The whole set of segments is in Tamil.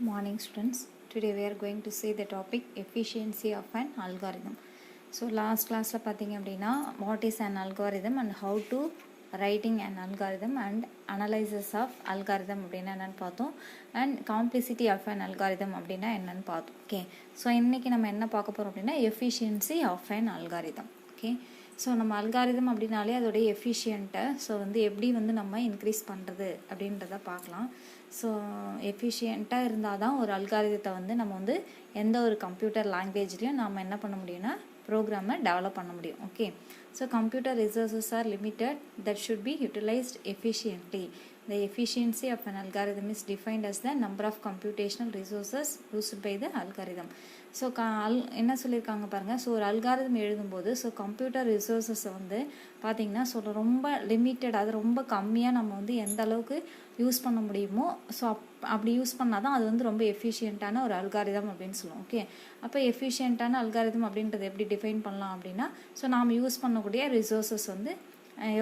Morning students. Today we are going to see the topic efficiency of an algorithm. So last class la pathinga appadina what is an algorithm and how to writing an algorithm and analysis of algorithm அப்படினா என்னன்னு பார்த்தோம் and complexity of an algorithm அப்படினா என்னன்னு பார்த்தோம். Okay. So இன்னைக்கு நம்ம என்ன பார்க்க போறோம் அப்படினா efficiency of an algorithm. Okay. So நம்ம அல்காரிதம் அப்படின்னாலே அதோடைய எஃபிஷியண்ட்டை ஸோ வந்து எப்படி வந்து நம்ம இன்க்ரீஸ் பண்ணுறது அப்படின்றத பார்க்கலாம். ஸோ எஃபிஷியண்ட்டாக இருந்தால் தான் ஒரு அல்காரிதத்தை வந்து நம்ம வந்து எந்த ஒரு கம்ப்யூட்டர் லாங்குவேஜ்லேயும் நம்ம என்ன பண்ண முடியும்னா ப்ரோக்ராமை டெவலப் பண்ண முடியும். Okay. So computer resources R limited that should be utilised efficiently. The efficiency of an algorithm is defined as the number of computational resources used by the algorithm. So என்ன சொல்லியிருக்காங்க பாருங்கள். ஸோ ஒரு அல்காரிதம் எழுதும்போது ஸோ கம்ப்யூட்டர் ரிசோர்ஸஸை வந்து பார்த்திங்கன்னா ஸோ ரொம்ப லிமிட்டட், அது ரொம்ப கம்மியாக நம்ம வந்து எந்த அளவுக்கு யூஸ் பண்ண முடியுமோ ஸோ அப்படி யூஸ் பண்ணால் தான் அது வந்து ரொம்ப எஃபிஷியண்ட்டான ஒரு அல்காரிதம் அப்படின்னு சொல்லுவோம். ஓகே. அப்போ எஃபிஷியண்ட்டான அல்காரிதம் அப்படின்றத எப்படி டிஃபைன் பண்ணலாம் அப்படின்னா ஸோ நாம் யூஸ் பண்ணக்கூடிய ரிசோர்ஸஸ் வந்து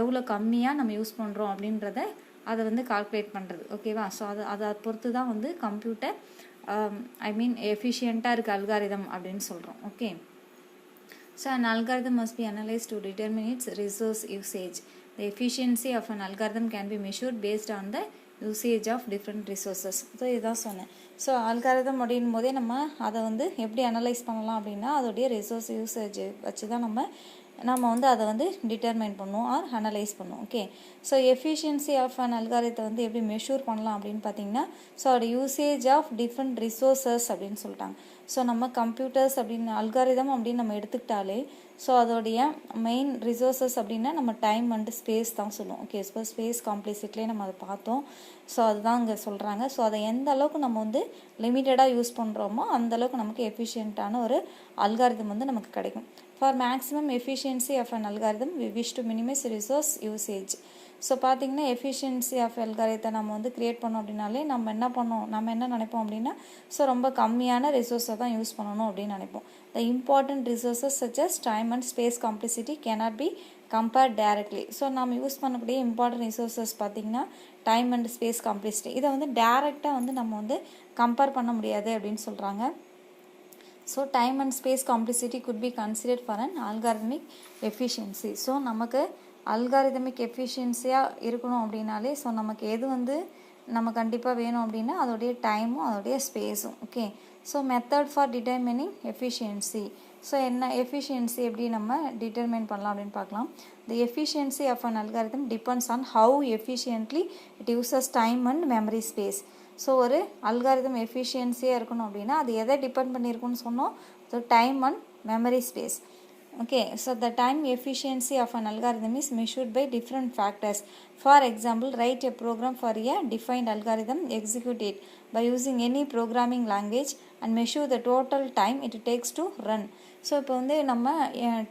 எவ்வளோ கம்மியாக நம்ம யூஸ் பண்ணுறோம் அப்படின்றத அதை வந்து கால்குலேட் பண்ணுறது. ஓகேவா. ஸோ அதை பொறுத்து தான் வந்து கம்ப்யூட்டர் எஃபிஷியண்ட்டாக இருக்க அல்காரிதம் அப்படின்னு சொல்கிறோம். Okay. So an algorithm must be analyzed to determine its resource usage. The efficiency of an algorithm can be measured based on the usage of different resources. So இதுதான் சொன்னேன். ஸோ அல்காரிதம் அப்படின் போதே நம்ம அதை வந்து எப்படி அனலைஸ் பண்ணலாம் அப்படின்னா அதோடைய ரிசோர்ஸ் யூசேஜ் வச்சு தான் நம்ம வந்து அதை வந்து டிட்டர்மைன் பண்ணுவோம் ஆர் அனலைஸ் பண்ணுவோம். Okay. So efficiency of an அல்காரிதத்தை வந்து எப்படி மெஷூர் பண்ணலாம் அப்படின்னு பார்த்தீங்கன்னா ஸோ அதோட யூசேஜ் ஆஃப் டிஃப்ரெண்ட் ரிசோர்ஸஸ் அப்படின்னு சொல்லிட்டாங்க. ஸோ நம்ம கம்ப்யூட்டர்ஸ் அப்படின்னு அல்காரிதம் அப்படின்னு நம்ம எடுத்துக்கிட்டாலே ஸோ அதோடைய மெயின் ரிசோர்ஸஸ் அப்படின்னா நம்ம டைம் அண்ட் ஸ்பேஸ் தான் சொல்லுவோம். ஓகே. ஸோ ஸ்பேஸ் காம்ப்ளெக்சிட்டிலே நம்ம அதை பார்த்தோம். ஸோ அதுதான் இங்கே சொல்கிறாங்க. ஸோ அதை எந்த அளவுக்கு நம்ம வந்து லிமிட்டடாக யூஸ் பண்ணுறோமோ அந்தளவுக்கு நமக்கு எஃபிஷியண்ட்டான ஒரு அல்காரிதம் வந்து நமக்கு கிடைக்கும். For maximum efficiency of an algorithm, we wish to minimize resource usage. So பார்த்தீங்கன்னா எஃபிஷியன்சி ஆஃப் அல்காரிதத்தை நம்ம வந்து க்ரியேட் பண்ணோம் அப்படின்னாலே நம்ம என்ன நினைப்போம் அப்படின்னா ஸோ ரொம்ப கம்மியான ரிசோர்ஸை தான் யூஸ் பண்ணணும் அப்படின்னு நினைப்போம். The important resources such as time and space complexity cannot be compared directly. So நம்ம யூஸ் பண்ணக்கூடிய இம்பார்ட்டன்ட் ரிசோர்ஸஸ் பார்த்தீங்கன்னா டைம் அண்ட் ஸ்பேஸ் காம்ப்ளெக்சிட்டி இதை வந்து டேரெக்டாக வந்து நம்ம வந்து கம்பேர் பண்ண முடியாது அப்படின்னு சொல்கிறாங்க. So time and space complexity could be considered for an algorithmic efficiency. So நமக்கு அல்காரிதமிக் எஃபிஷியன்சியாக இருக்கணும் அப்படின்னாலே ஸோ நமக்கு எது வந்து நம்ம கண்டிப்பாக வேணும் அப்படின்னா அதோடைய டைமும் அதோடைய ஸ்பேஸும். Okay. So method for determining efficiency. So என்ன எஃபிஷியன்சி எப்படி நம்ம டிட்டர்மைன் பண்ணலாம் அப்படின்னு பார்க்கலாம். The efficiency of an algorithm depends on how efficiently it uses time and memory space. So ஒரு அல்காரிதம் எஃபிஷியன்சியாக இருக்கணும் அப்படின்னா அது எதை டிபெண்ட் பண்ணியிருக்குன்னு சொன்னோம். So time and memory space. Okay. So the time efficiency of an algorithm is measured by different factors. For example, write a program for a defined algorithm, execute it by using any programming language and measure the total time it takes to run. So இப்போ வந்து நம்ம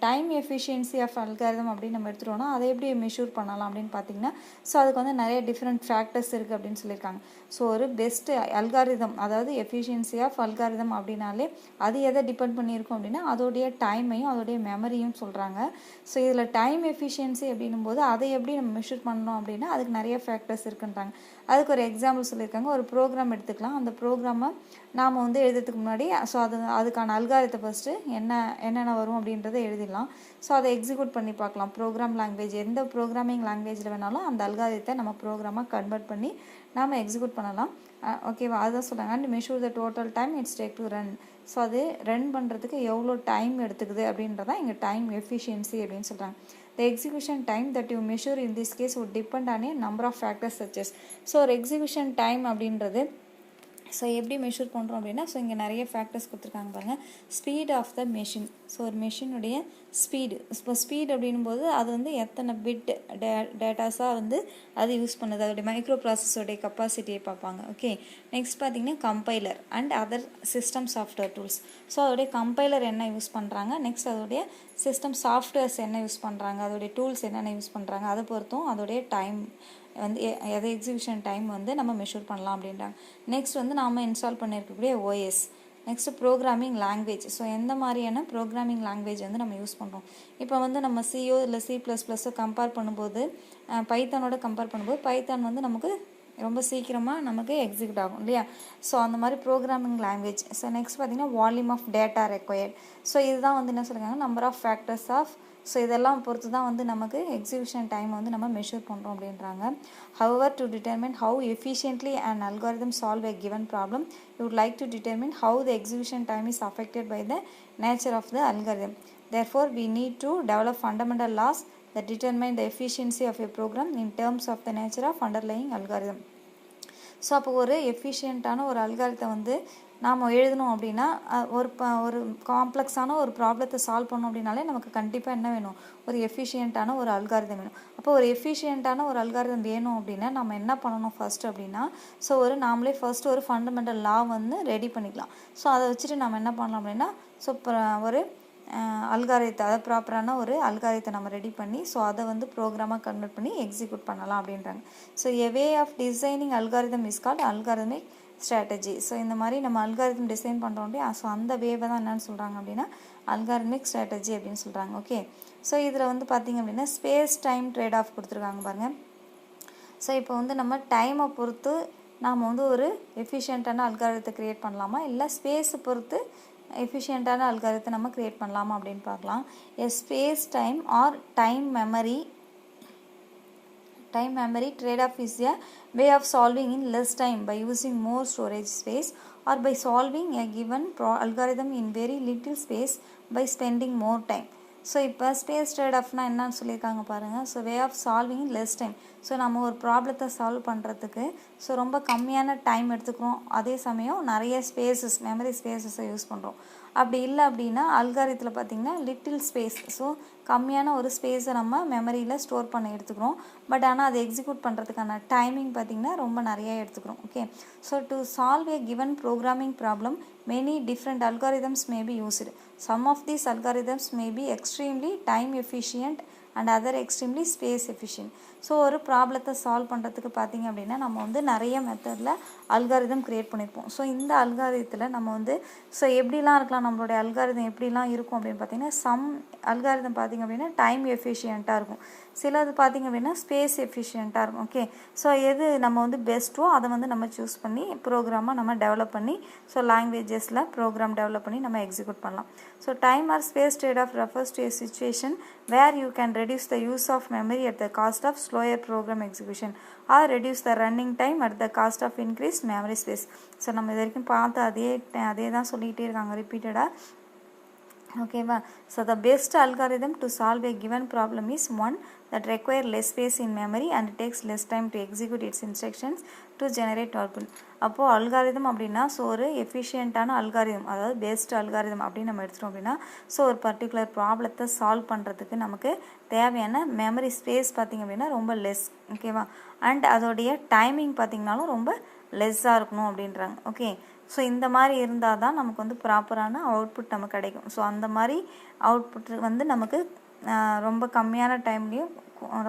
டைம் எஃபிஷியன்சி ஆஃப் அல்காரிதம் அப்படின்னு நம்ம எடுத்துட்டோம்னா அதை எப்படி மெஷூர் பண்ணலாம் அப்படின்னு பார்த்தீங்கன்னா ஸோ அதுக்கு வந்து நிறைய டிஃப்ரெண்ட் ஃபேக்டர்ஸ் இருக்குது அப்படின்னு சொல்லியிருக்காங்க. ஸோ ஒரு பெஸ்ட்டு அல்காரிதம் அதாவது எஃபிஷியன்சி ஆஃப் அல்காரிதம் அப்படின்னாலே அது எதை டிபெண்ட் பண்ணியிருக்கோம் அப்படின்னா அதோடைய டைமையும் அதோடைய மெமரியும் சொல்கிறாங்க. ஸோ இதில் டைம் எஃபிஷியன்சி அப்படின்னும் போது அதை எப்படி நம்ம மெஷூர் பண்ணணும் அப்படின்னா அதுக்கு நிறைய ஃபேக்டர்ஸ் இருக்குன்றாங்க. அதுக்கு ஒரு எக்ஸாம்பிள் சொல்லியிருக்காங்க. ஒரு ப்ரோக்ராம் எடுத்துக்கலாம். அந்த ப்ரோக்ராமை நாம் வந்து எழுதுறதுக்கு முன்னாடி ஸோ அதுக்கான அல்காரிதத்தை ஃபஸ்ட்டு என்னென்ன வரும் அப்படின்றத எழுதிடலாம். ஸோ அதை எக்ஸிக்யூட் பண்ணி பார்க்கலாம். ப்ரோக்ராம் லாங்குவேஜ் எந்த ப்ரோக்ராமிங் லாங்குவேஜில் வேணாலும் அந்த அல்காரிதத்தை நம்ம ப்ரோக்ராமாக கன்வெர்ட் பண்ணி நாம் எக்ஸிக்யூட் பண்ணலாம். ஓகேவா. அதுதான் சொல்கிறாங்க. And measure the total time it's take to run. So அது ரன் பண்ணுறதுக்கு எவ்வளோ டைம் எடுத்துக்குது அப்படின்றதான் இங்கே டைம் எஃபிஷியன்சி அப்படின்னு சொல்கிறாங்க. The execution time that you measure in this case would depend on a number of factors such as. So ஒரு எக்ஸிக்யூஷன் டைம் அப்படின்றது ஸோ எப்படி மெஷூர் பண்ணுறோம் அப்படின்னா ஸோ இங்கே நிறைய ஃபேக்டர்ஸ் கொடுத்துருக்காங்க பாருங்கள். Speed of the machine. So ஒரு மெஷினுடைய ஸ்பீடு. இப்போ ஸ்பீட் அப்படின்னும் போது அது வந்து எத்தனை பிட் டேட்டாஸாக வந்து அது யூஸ் பண்ணுது அதோடைய மைக்ரோ ப்ராசஸோடைய கப்பாசிட்டியை பார்ப்பாங்க. ஓகே. நெக்ஸ்ட் பார்த்திங்கன்னா compiler and other system software tools. So அதோடைய கம்பைலர் என்ன யூஸ் பண்ணுறாங்க, நெக்ஸ்ட் அதோடைய சிஸ்டம் சாஃப்ட்வேர்ஸ் என்ன யூஸ் பண்ணுறாங்க, அதோடைய டூல்ஸ் என்னென்ன யூஸ் பண்ணுறாங்க, அதை பொறுத்தும் அதோடைய டைம் வந்து எதை எக்ஸிக்யூஷன் டைம் வந்து நம்ம மெஷூர் பண்ணலாம் அப்படின்றாங்க. நெக்ஸ்ட் வந்து நாம் இன்ஸ்டால் பண்ணியிருக்கக்கூடிய OS. Next programming language. So எந்த மாதிரியான ப்ரோக்ராமிங் லாங்குவேஜ் வந்து நம்ம யூஸ் பண்ணுறோம். இப்போ வந்து நம்ம சிஓ இல்லை C++ஓ கம்பேர் பண்ணும்போது பைத்தானோட கம்பேர் பண்ணும்போது பைத்தான் வந்து நமக்கு ரொம்ப சீக்கிரமாக நமக்கு எக்ஸிக்யூட் ஆகும் இல்லையா. ஸோ அந்த மாதிரி ப்ரோக்ராமிங் லாங்குவேஜ். ஸோ நெக்ஸ்ட் பார்த்தீங்கன்னா volume of data required. So இதுதான் வந்து என்ன சொல்கிறாங்க, number of factors of. So இதெல்லாம் பொறுத்து தான் வந்து நமக்கு எக்ஸிக்யூஷன் டைம் வந்து நம்ம மெஷர் பண்ணுறோம் அப்படின்றாங்க. However to determine how efficiently and algorithm solve a given problem you would like to determine how the execution time is affected by the nature of the algorithm. Therefore, we need to develop fundamental laws that determine the efficiency of a program in terms of the nature of underlying algorithm. So அப்போ ஒரு எஃபிஷியண்ட்டான ஒரு அல்காரிதத்தை வந்து நாம் எழுதணும் அப்படின்னா ஒரு காம்ப்ளெக்ஸான ஒரு ப்ராப்ளத்தை சால்வ் பண்ணணும் அப்படின்னாலே நமக்கு கண்டிப்பாக என்ன வேணும், ஒரு எஃபிஷியண்ட்டான ஒரு அல்காரிதம் வேணும். அப்போ ஒரு எஃபிஷியண்ட்டான ஒரு அல்காரிதம் வேணும் அப்படின்னா நம்ம என்ன பண்ணணும் ஃபர்ஸ்ட் அப்படின்னா, ஸோ நாமளே ஃபர்ஸ்ட் ஒரு ஃபண்டமெண்டல் லா வந்து ரெடி பண்ணிக்கலாம். ஸோ அதை வச்சுட்டு நம்ம என்ன பண்ணலாம் அப்படின்னா, ஸோ ஒரு அல்காரிதத்தை, அதை ப்ராப்பரான ஒரு அல்காரிதத்தை நம்ம ரெடி பண்ணி ஸோ அதை வந்து ப்ரோக்ராமாக கன்வெர்ட் பண்ணி எக்ஸிக்யூட் பண்ணலாம் அப்படின்றாங்க. So a way of designing algorithm is called algorithmic strategy. So இந்த மாதிரி நம்ம அல்காரிதம் டிசைன் பண்ணுறோம் இல்லையா, ஸோ அந்த வேவை தான் என்னென்னு சொல்கிறாங்க அப்படின்னா அல்காரிதமிக் ஸ்ட்ராட்டஜி அப்படின்னு சொல்கிறாங்க. ஓகே, ஸோ இதில் வந்து பார்த்திங்க அப்படின்னா ஸ்பேஸ் டைம் ட்ரேட் ஆஃப் கொடுத்துருக்காங்க பாருங்கள். ஸோ இப்போ வந்து நம்ம டைமை பொறுத்து நாம் வந்து ஒரு எஃபிஷியண்ட்டான அல்காரிதத்தை க்ரியேட் பண்ணலாமா, இல்லை ஸ்பேஸை பொறுத்து எஃபிஷியண்ட்டான அல்காரிதத்தை நம்ம க்ரியேட் பண்ணலாமா அப்படின்னு பார்க்கலாம். A space time or time memory trade-off is a way of solving in less time by using more storage space or by solving a given algorithm in very little space by spending more time. So இப்போ ஸ்பேஸ் ட்ரேட் ஆஃப்னா என்னன்னு சொல்லியிருக்காங்க பாருங்கள். So way of solving in less time. So நம்ம ஒரு ப்ராப்ளத்தை சால்வ் பண்ணுறதுக்கு ஸோ ரொம்ப கம்மியான டைம் எடுத்துக்கிறோம், அதே சமயம் நிறைய ஸ்பேசஸ், மெமரி ஸ்பேசஸை யூஸ் பண்ணுறோம். அப்படி இல்லை அப்படின்னா அல்காரிதத்தில் பார்த்திங்கன்னா லிட்டில் ஸ்பேஸ், ஸோ கம்மியான ஒரு ஸ்பேஸை நம்ம மெமரியில் ஸ்டோர் பண்ண எடுத்துக்கிறோம். பட் ஆனால் அதை எக்ஸிக்யூட் பண்ணுறதுக்கான டைமிங் பார்த்திங்கன்னா ரொம்ப நிறையா எடுத்துக்கிறோம். Okay, so to solve a given programming problem many different algorithms may be used. Some of these algorithms may be extremely time efficient and other extremely space efficient. So ஒரு ப்ராப்ளத்தை சால்வ் பண்ணுறதுக்கு பார்த்திங்க அப்படின்னா நம்ம வந்து நிறைய மெத்தடில் அல்காரிதம் க்ரியேட் பண்ணியிருப்போம். ஸோ இந்த அல்காரிதத்தில் நம்ம வந்து ஸோ எப்படிலாம் இருக்கலாம், நம்மளுடைய அல்காரிதம் எப்படிலாம் இருக்கும் அப்படின்னு பார்த்திங்கன்னா, சம் அல்காரிதம் பார்த்திங்க அப்படின்னா டைம் எஃபிஷியண்ட்டாக இருக்கும், சிலது பார்த்திங்க அப்படின்னா ஸ்பேஸ் எஃபிஷியண்ட்டாக இருக்கும். ஓகே, ஸோ எது நம்ம வந்து பெஸ்ட்டோ அதை வந்து நம்ம சூஸ் பண்ணி ப்ரோக்ராமாக நம்ம டெவலப் பண்ணி ஸோ லாங்குவேஜஸில் ப்ரோக்ராம் டெவலப் பண்ணி நம்ம எக்ஸிக்யூட் பண்ணலாம். So time or space trade off refers to a situation where you can reduce the use of memory at the cost of slower program execution or reduce the running time at the cost of increased memory space. So நம்ம இது வரைக்கும் பார்த்து அதே தான் சொல்லிகிட்டே இருக்காங்க ரிப்பீட்டடாக. ஓகேவா. So the best algorithm to solve a given problem is one that require less space in memory and takes less time to execute its instructions to generate output. அப்போது அல்காரிதம் அப்படின்னா ஸோ ஒரு எஃபிஷியண்ட்டான அல்காரிதம், அதாவது பெஸ்ட் அல்காரிதம் அப்படின்னு நம்ம எடுத்துட்டோம் அப்படின்னா ஸோ ஒரு பர்டிகுலர் ப்ராப்ளத்தை சால்வ் பண்ணுறதுக்கு நமக்கு தேவையான மெமரி ஸ்பேஸ் பார்த்திங்க அப்படின்னா ரொம்ப லெஸ். ஓகேவா. அண்ட் அதோடைய டைமிங் பார்த்திங்கனாலும் ரொம்ப லெஸ்ஸாக இருக்கணும் அப்படின்றாங்க. ஓகே, ஸோ இந்த மாதிரி இருந்தால் தான் நமக்கு வந்து ப்ராப்பரான அவுட்புட் நமக்கு கிடைக்கும். ஸோ அந்த மாதிரி அவுட்புட் வந்து நமக்கு ரொம்ப கம்மியான டைம்லேயும்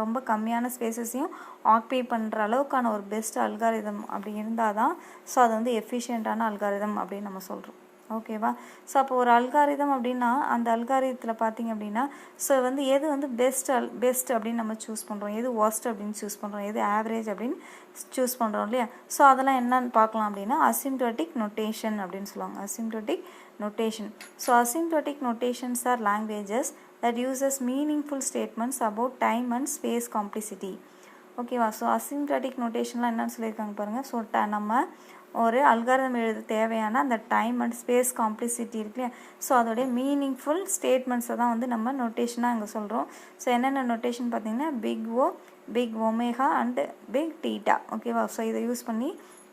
ரொம்ப கம்மியான ஸ்பேசஸையும் ஆக்குபை பண்ணுற அளவுக்கான ஒரு பெஸ்ட் அல்காரிதம் அப்படி இருந்தால் தான் ஸோ அது வந்து எஃபிஷியண்ட்டான அல்காரிதம் அப்படின்னு நம்ம சொல்கிறோம். ஓகேவா. ஸோ அப்போ ஒரு அல்காரிதம் அப்படின்னா அந்த அல்காரிதத்தில் பார்த்திங்க அப்படின்னா ஸோ வந்து எது வந்து பெஸ்ட் அப்படின்னு நம்ம சூஸ் பண்ணுறோம், எது ஒர்ஸ்ட் அப்படின்னு சூஸ் பண்ணுறோம், எது ஆவரேஜ் அப்படின்னு சூஸ் பண்ணுறோம் இல்லையா. ஸோ அதெல்லாம் என்னன்னு பார்க்கலாம் அப்படின்னா அசிம்ப்டோட்டிக் நொட்டேஷன் அப்படின்னு சொல்லுவாங்க. Asymptotic notation. So asymptotic notations are languages that uses meaningful statements about time and space complexity. ஓகேவா. ஸோ அசிம்ப்டாட்டிக் நோட்டேஷன்லாம் என்னன்னு சொல்லியிருக்காங்க பாருங்கள். ஸோ நம்ம ஒரு அல்காரிதம் எழுத தேவையான அந்த டைம் அண்ட் ஸ்பேஸ் காம்ப்ளெக்சிட்டி இருக்கு இல்லையா, ஸோ அதோடைய மீனிங்ஃபுல் ஸ்டேட்மெண்ட்ஸை தான் வந்து நம்ம நோட்டேஷனாக அங்கே சொல்கிறோம். ஸோ என்னென்ன நோட்டேஷன் பார்த்திங்கன்னா big O, big omega and big theta. ஓகேவா. ஸோ இதை யூஸ் பண்ணி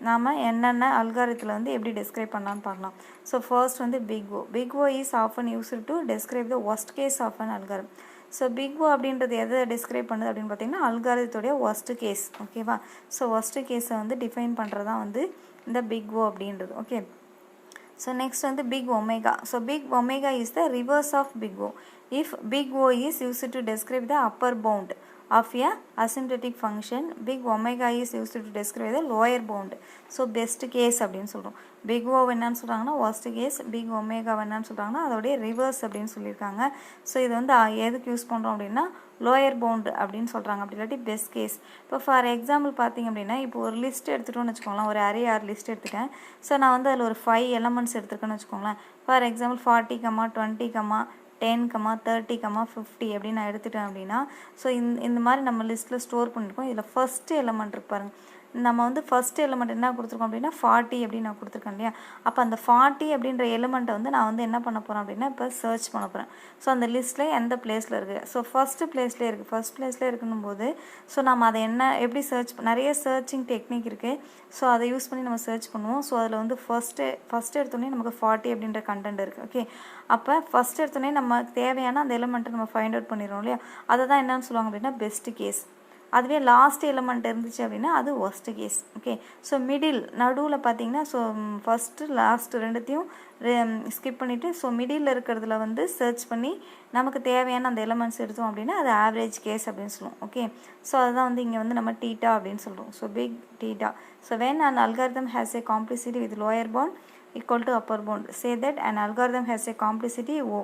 நாம் என்னென்ன அல்காரிதத்தில் வந்து எப்படி டிஸ்கிரைப் பண்ணலான்னு பார்க்கலாம். ஸோ ஃபர்ஸ்ட் வந்து big O. Big O is often used to describe the worst case of an algorithm. So big O அப்படின்றது எதை டிஸ்கிரைப் பண்ணுது அப்படின்னு பார்த்தீங்கன்னா அல்காரிதத்துடைய ஒர்ஸ்ட் கேஸ். ஓகேவா. ஸோ ஒர்ஸ்ட் கேஸை வந்து டிஃபைன் பண்ணுறதான் வந்து இந்த பிக் ஓ அப்படின்றது. ஓகே. ஸோ நெக்ஸ்ட் வந்து big omega. So big omega is the reverse of big O. If big O is used to describe the upper bound of a asymptotic function. Big omega is used to describe the lower bound. So best case அப்படின்னு சொல்கிறோம். பிக் ஓ என்னன்னு சொல்கிறாங்கன்னா worst case, பிக் ஒமேகா என்னன்னு சொல்கிறாங்கன்னா அதோடைய ரிவர்ஸ் அப்படின்னு சொல்லியிருக்காங்க. ஸோ இது வந்து எதுக்கு யூஸ் பண்ணுறோம் அப்படின்னா லோயர் பவுண்டு அப்படின்னு சொல்கிறாங்க, அப்படி இல்லாட்டி பெஸ்ட் கேஸ். இப்போ ஃபார் எக்ஸாம்பிள் பார்த்திங்க அப்படின்னா இப்போ ஒரு லிஸ்ட் எடுத்துகிட்டோன்னு வச்சுக்கோங்களேன், ஒரு அரே ஆர் லிஸ்ட் எடுத்துட்டேன். ஸோ நான் வந்து அதில் ஒரு 5 எலமெண்ட்ஸ் எடுத்துருக்கேன்னு வச்சுக்கோங்களேன். ஃபார் எக்ஸாம்பிள் 40, 20, 10, 30, 50 அப்படின்னு நான் எடுத்துட்டேன் அப்படின்னா, ஸோ இந்த மாதிரி நம்ம லிஸ்ட்டில் ஸ்டோர் பண்ணியிருக்கோம். இதில் ஃபஸ்ட்டு எலமெண்ட் இருக்கு பாருங்கள், நம்ம வந்து ஃபஸ்ட் எலிமெண்ட் என்ன கொடுத்துருக்கோம் அப்படின்னா 40 அப்படின்னு நான் கொடுத்துருக்கேன் இல்லையா. அப்போ அந்த 40 அப்படின்ற எலிமெண்ட்டை வந்து நான் வந்து என்ன பண்ண போகிறேன் அப்படின்னா இப்போ சர்ச் பண்ண போகிறேன். ஸோ அந்த லிஸ்ட்டில் எந்த பிளேஸில் இருக்குது, ஸோ ஃபஸ்ட்டு பிளேஸ்லேயே இருக்குது. ஃபஸ்ட் பிளேஸ்லேயே இருக்கணும் போது ஸோ நம்ம அதை எப்படி நிறைய சர்ச்சிங் டெக்னிக் இருக்குது. ஸோ அதை யூஸ் பண்ணி நம்ம சர்ச் பண்ணுவோம். ஸோ அதில் வந்து ஃபஸ்ட்டு எடுத்தோடனே நமக்கு 40 அப்படின்ற கண்டென்ட் இருக்குது. ஓகே, அப்போ ஃபஸ்ட் எடுத்தோடனே நமக்கு தேவையான அந்த எலிமெண்ட்டை நம்ம ஃபைண்ட் அவுட் பண்ணிடுறோம் இல்லையா. அதை தான் என்னன்னு சொல்லுவாங்க அப்படின்னா பெஸ்ட் கேஸ். அதுவே லாஸ்ட் எலிமெண்ட் இருந்துச்சு அப்படின்னா அது worst case. Okay, so middle நடுவில் பார்த்தீங்கன்னா ஸோ ஃபஸ்ட்டு லாஸ்ட்டு ரெண்டுத்தையும் ஸ்கிப் பண்ணிவிட்டு ஸோ மிடில் இருக்கிறதுல வந்து சர்ச் பண்ணி நமக்கு தேவையான அந்த எலிமெண்ட்ஸ் எடுத்தோம் அப்படின்னா அது ஆவரேஜ் கேஸ் அப்படின்னு சொல்லுவோம். ஓகே, ஸோ அதுதான் வந்து இங்கே வந்து நம்ம டீட்டா அப்படின்னு சொல்கிறோம். So big theta. So when an algorithm has a complicity with lower bound equal to upper bound, say that an algorithm has a complicity O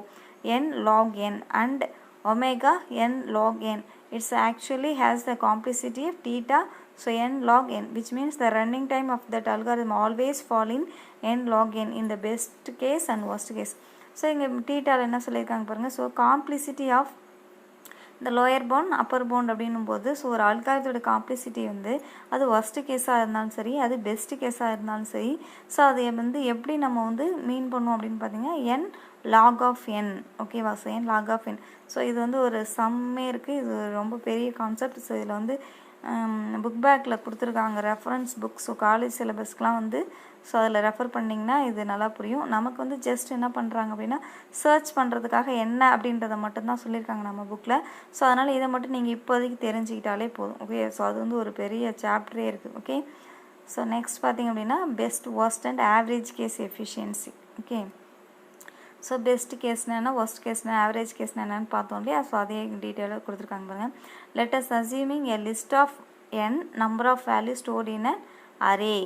n log n and omega n log n. It actually has the complicity of theta, so n log n, which means the running time of that algorithm always fall in n log n in the best case and worst case. So இங்கே தீட்டாவில் என்ன சொல்லியிருக்காங்க பாருங்கள். ஸோ காம்ப்ளிசிட்டி ஆஃப் இந்த லோயர் பவுண்ட் அப்பர் பவுண்ட் அப்படின்னும் போது ஸோ ஒரு அல்காரிதத்தோட காம்ப்ளிசிட்டி வந்து அது ஒஸ்ட் கேஸாக இருந்தாலும் சரி, அது பெஸ்ட் கேஸாக இருந்தாலும் சரி, ஸோ அதை வந்து எப்படி நம்ம வந்து மீன் பண்ணுவோம் அப்படின்னு பார்த்தீங்கன்னா n log of n. ஓகேவா, so n log of n. So இது வந்து ஒரு சம்மே இருக்குது, இது ரொம்ப பெரிய கான்செப்ட். ஸோ இதில் வந்து புக் பேக்கில் கொடுத்துருக்காங்க ரெஃபரன்ஸ் புக். ஸோ காலேஜ் சிலபஸ்க்கெலாம் வந்து ஸோ அதில் ரெஃபர் பண்ணிங்கன்னா இது நல்லா புரியும். நமக்கு வந்து ஜஸ்ட் என்ன பண்ணுறாங்க அப்படின்னா சர்ச் பண்ணுறதுக்காக என்ன அப்படின்றத மட்டும்தான் சொல்லியிருக்காங்க நம்ம புக்கில். ஸோ அதனால் இதை மட்டும் நீங்கள் இப்போதைக்கு தெரிஞ்சுக்கிட்டாலே போதும். ஓகே, ஸோ அது வந்து ஒரு பெரிய சாப்டரே இருக்குது. ஓகே, ஸோ நெக்ஸ்ட் பார்த்திங்க அப்படின்னா best, worst and average case efficiency. Okay, so best கேஸ்னா ஒஸ்ட் கேஸ்னா ஆவரேஜ் கேஸ்னா என்னன்னு பார்த்தோம் இல்லையா. ஸோ அதே டீட்டெயிலாக கொடுத்துருக்காங்க பாருங்கள். Let us assuming a list of n number of value stored in an array.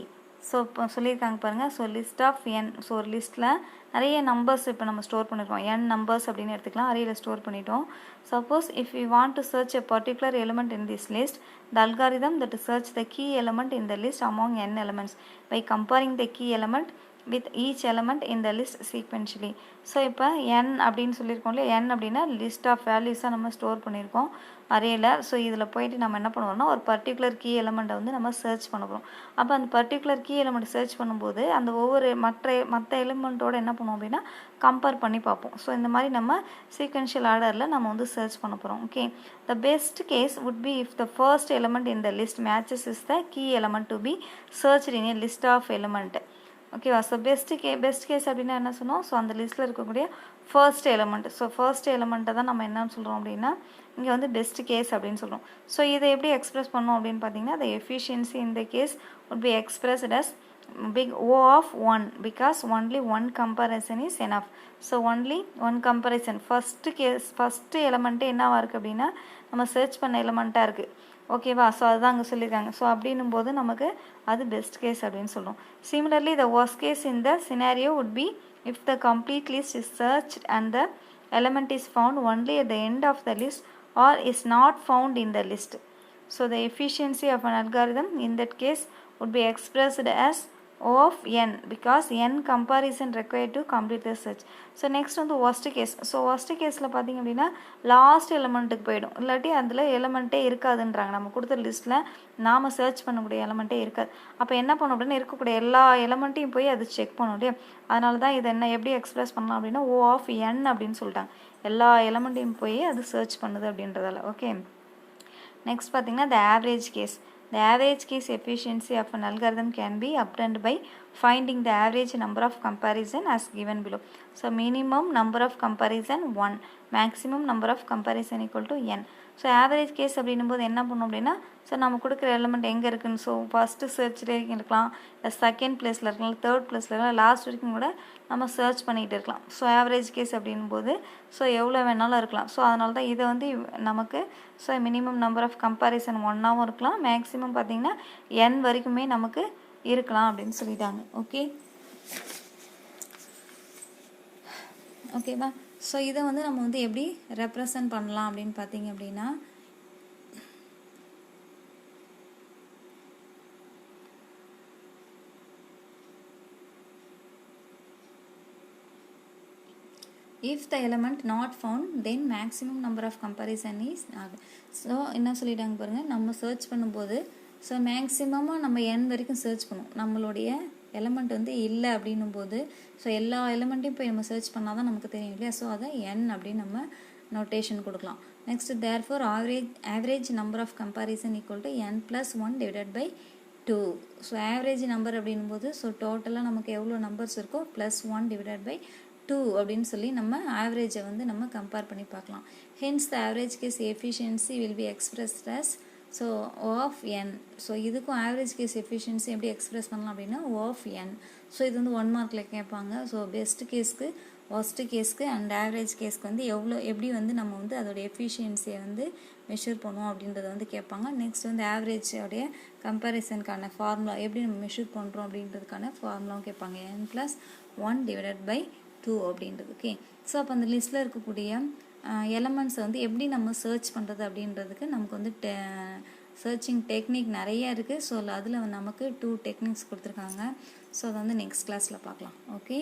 So இப்போ சொல்லியிருக்காங்க பாருங்கள். So list of n, so ஒரு லிஸ்ட்டில் நிறைய நம்பர்ஸ் இப்போ நம்ம ஸ்டோர் பண்ணியிருக்கோம். n நம்பர்ஸ் அப்படின்னு எடுத்துக்கலாம், அரேயில் ஸ்டோர் பண்ணிட்டோம். Suppose if you want to search a particular element in this list, the algorithm that search the key element in the list among n elements by comparing the key element with each element in the list sequentially. So இப்போ n அப்படின்னு சொல்லியிருக்கோம் இல்லையா. n அப்படின்னா லிஸ்ட் ஆஃப் வேல்யூஸாக நம்ம ஸ்டோர் பண்ணியிருக்கோம் அரேயில். ஸோ இதில் போயிட்டு நம்ம என்ன பண்ணுவோம்னா ஒரு பர்டிகுலர் கீ எலமெண்ட்டை வந்து நம்ம சர்ச் பண்ண போகிறோம். அப்போ அந்த பர்டிகுலர் கீ எலமெண்ட் சர்ச் பண்ணும்போது அந்த ஒவ்வொரு மற்ற எலிமெண்ட்டோடு என்ன பண்ணுவோம் அப்படின்னா கம்பேர் பண்ணி பார்ப்போம். ஸோ இந்த மாதிரி நம்ம சீக்வென்ஷியல் ஆர்டரில் நம்ம வந்து சர்ச் பண்ண போகிறோம். Okay, the best case would be if the first element in the list matches is the key element to be searched in a list of element. ஓகேவா, ஸோ பெஸ்ட் கேஸ் அப்படின்னா என்ன சொன்னோம். ஸோ அந்த லிஸ்ட்டில் இருக்கக்கூடிய ஃபர்ஸ்ட் எலிமெண்ட், ஸோ ஃபர்ஸ்ட் எலிமெண்ட்டை தான் நம்ம என்னன்னு சொல்கிறோம் அப்படின்னா இங்கே வந்து பெஸ்ட் கேஸ் அப்படின்னு சொல்கிறோம். ஸோ இதை எப்படி எக்ஸ்பிரஸ் பண்ணோம் அப்படின்னு பார்த்தீங்கன்னா the efficiency in the case would be expressed as big O of 1 because only one comparison is enough. So only one comparison. First element என்னவா இருக்குது அப்படின்னா நம்ம சர்ச் பண்ண எலிமெண்ட்டாக இருக்குது. ஓகேவா, ஸோ அதுதான் அங்கே சொல்லியிருக்காங்க. ஸோ அப்படின்னும் போது நமக்கு அது பெஸ்ட் கேஸ் அப்படின்னு சொல்கிறோம். Similarly the worst case in the scenario would be if the complete list is searched and the element is found only at the end of the list or is not found in the list. So the efficiency of an algorithm in that case would be expressed as O of n because n comparison required to complete the search. So next வந்து worst case. ஸோ worst caseல பார்த்தீங்க அப்படின்னா லாஸ்ட் எலிமெண்ட்டுக்கு போயிடும், இல்லாட்டி அதில் எலிமெண்ட்டே இருக்காதுன்றாங்க. நம்ம கொடுத்த லிஸ்ட்டில் நாம் சர்ச் பண்ணக்கூடிய எலிமெண்ட்டே இருக்காது. அப்போ என்ன பண்ணணும் அப்படின்னா இருக்கக்கூடிய எல்லா எலிமெண்ட்டையும் போய் அது செக் பண்ணணும் இல்லையா. அதனால தான் இதை என்ன எப்படி எக்ஸ்பிரஸ் பண்ணலாம் அப்படின்னா O of n அப்படின்னு சொல்லிட்டாங்க. எல்லா எலிமெண்ட்டையும் போய் அது சர்ச் பண்ணுது அப்படின்றதால. ஓகே, நெக்ஸ்ட் பார்த்தீங்கன்னா the average case. The average case efficiency of an algorithm can be obtained by finding the average number of comparison as given below. So minimum number of comparison 1, maximum number of comparison equal to n. So average case அப்படின்னும்போது என்ன பண்ணணும் அப்படின்னா ஸோ நம்ம கொடுக்குற எலிமெண்ட் எங்கே இருக்குன்னு ஸோ ஃபஸ்ட்டு சர்ச்லேயே இருக்கலாம், இல்லை செகண்ட் பிளேஸில் இருக்கலாம், தேர்ட் பிளேஸில் இருக்கலாம், லாஸ்ட் வரைக்கும் கூட நம்ம சர்ச் பண்ணிகிட்டு இருக்கலாம். ஸோ ஆவரேஜ் கேஸ் அப்படின்போது ஸோ எவ்வளோ வேணாலும் இருக்கலாம். ஸோ அதனால தான் இதை வந்து நமக்கு so minimum number of comparison 1ஆகவும் இருக்கலாம், மேக்ஸிமம் பார்த்திங்கன்னா n வரைக்குமே நமக்கு இருக்கலாம் அப்படின்னு சொல்லிட்டாங்க. ஓகேவா? ஸோ இதை வந்து நம்ம வந்து எப்படி ரெப்ரசன்ட் பண்ணலாம் அப்படின்னு பார்த்தீங்க அப்படின்னா if the element not found then maximum number of comparison is not. So என்ன சொல்லிட்டாங்க பாருங்கள், நம்ம சர்ச் பண்ணும்போது ஸோ மேக்ஸிமமாக நம்ம n வரைக்கும் சர்ச் பண்ணுவோம். நம்மளுடைய எலமெண்ட் வந்து இல்லை அப்படின்னும் போது ஸோ எல்லா எலமெண்ட்டையும் போய் நம்ம சர்ச் பண்ணால் தான் நமக்கு தெரியும் இல்லையா? ஸோ அதை n அப்படின்னு நம்ம நோட்டேஷன் கொடுக்கலாம். Next therefore average number of comparison equal to n plus 1 divided by 2. So average number அப்படின்னும் போது ஸோ டோட்டலாக நமக்கு எவ்வளோ நம்பர்ஸ் இருக்கோ ப்ளஸ் 1 டிவைடட் பை 2 அப்படின்னு சொல்லி நம்ம ஆவரேஜை வந்து நம்ம கம்பேர் பண்ணி பார்க்கலாம். Hence the average case efficiency will be expressed as so O of n. So இதுக்கும் ஆவரேஜ் கேஸ் எஃபிஷியன்சி எப்படி எக்ஸ்பிரஸ் பண்ணலாம் அப்படின்னா O of n. ஸோ இது வந்து 1 மார்க்கில் கேட்பாங்க. ஸோ பெஸ்ட் கேஸ்க்கு, ஒஸ்ட் கேஸ்க்கு அண்ட் ஆவரேஜ் கேஸ்க்கு வந்து எப்படி வந்து நம்ம வந்து அதோட எஃபிஷியன்சியை வந்து மெஷர் பண்ணுவோம் அப்படின்றத வந்து கேட்பாங்க. நெக்ஸ்ட் வந்து ஆவரேஜோடைய கம்பேரிசனுக்கான ஃபார்முலா எப்படி நம்ம மெஷர் பண்ணுறோம் அப்படின்றதுக்கான ஃபார்முலாவும் கேட்பாங்க. n plus 1 divided by 2 அப்படின்றது. ஓகே, ஸோ அப்போ அந்த லிஸ்ட்டில் இருக்கக்கூடிய எலமெண்ட்ஸை வந்து எப்படி நம்ம சர்ச் பண்ணுறது அப்படின்றதுக்கு நமக்கு வந்து சர்ச்சிங் டெக்னிக் நிறைய இருக்குது. ஸோ அதில் நமக்கு 2 டெக்னிக்ஸ் கொடுத்துருக்காங்க. ஸோ அதை வந்து நெக்ஸ்ட் கிளாஸில் பார்க்கலாம். ஓகே.